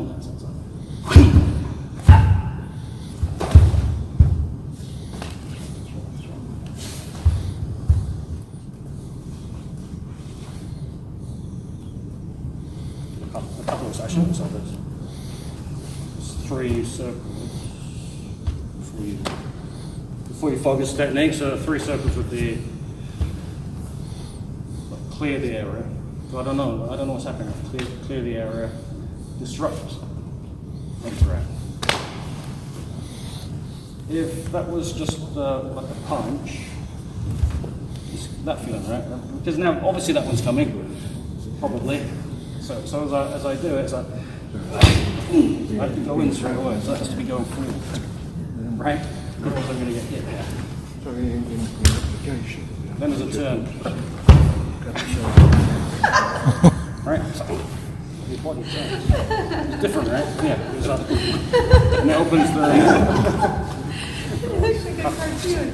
on there. So it's like, a couple of sessions, so there's 3 circles before you focus technique. So 3 circles would be clear the area. So I don't know what's happening. Clear the area, disrupt, interact. If that was just like a punch, that feeling, right? Because now obviously that one's coming, probably. So as I do it, it's like I have to go in straight away. So that has to be going forward, right? Otherwise I'm going to get hit here. So in application. Then there's a turn. Right? So, your body turns. It's different, right? Yeah. It's like, and it opens the. It looks like a cartoon.